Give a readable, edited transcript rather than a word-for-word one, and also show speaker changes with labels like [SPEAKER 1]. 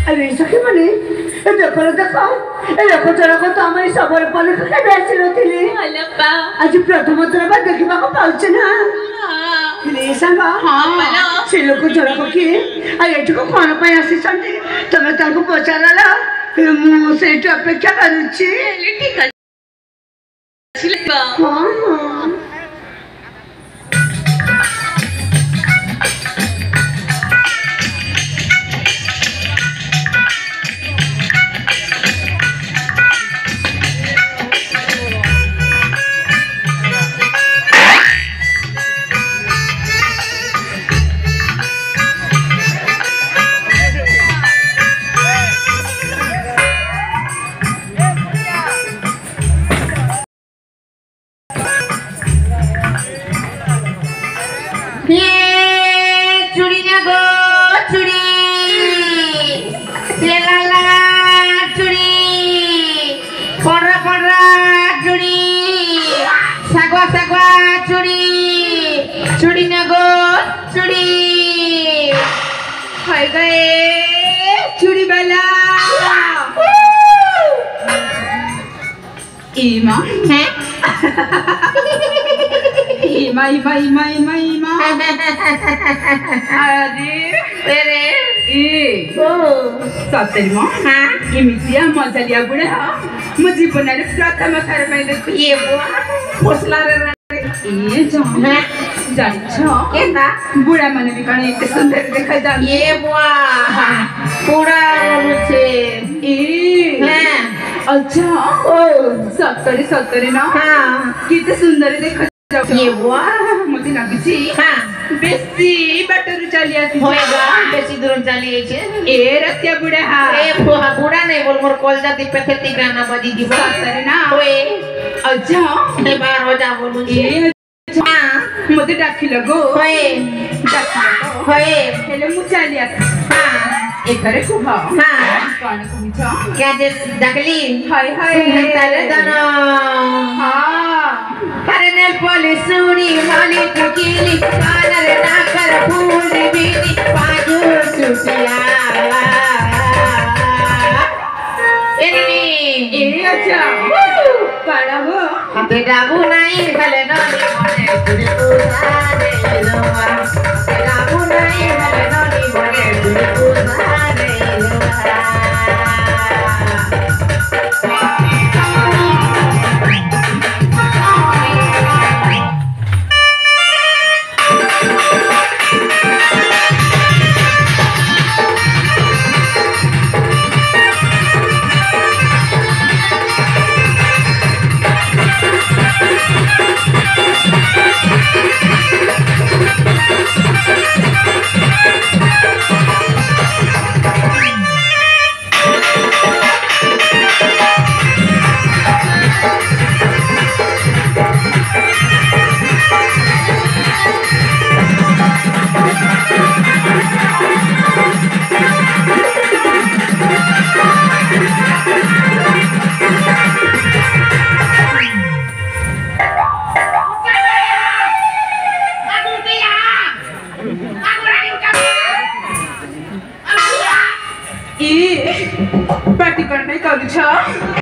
[SPEAKER 1] अरे सखी मने ए देखो जरा को तो आम सबर परीक्षा आसी नी आज प्रथम थर बा देखा पाचे ना से लोक जरा किए आठ को कौन पर आसी तुम पचार मुझे अपेक्षा करुच्ची Ima सतरी मजा लिया बुढ़े मो जीवन प्रथम थर बुढ़ा मान भी कौन एत सुंदर देखा जा अच्छा सतरी सतरी ना कितने सुंदर देखा मत लगी बेसी बाटर चली आसी
[SPEAKER 2] बेसी दूर चली
[SPEAKER 1] ए रतिया बुढ़ा
[SPEAKER 2] बुढ़ा नहीं बोल मोर कॉलेज दीपे खेती गाना बजी दी
[SPEAKER 1] सतरी ना
[SPEAKER 2] ओए
[SPEAKER 1] अच्छा
[SPEAKER 2] ने बार हो जा बोलू
[SPEAKER 1] ए मते डाकी लगो हेले मु चली आसी एकरे को कौन कुछ
[SPEAKER 2] क्या दे डकली
[SPEAKER 1] हाय
[SPEAKER 2] तारे दनो अरे नेल पॉलिश सुनी माली टुकीली कानर नाकर फूल बीनी पाजू सुसिया ए
[SPEAKER 1] अच्छा बड़ा हो
[SPEAKER 2] बेटा बुनाई भले ननी मने तुझे पूजा दे लोवा बेटा बुनाई भले ननी मने तुझे पूजा दे लोवा
[SPEAKER 1] पार्टी करने का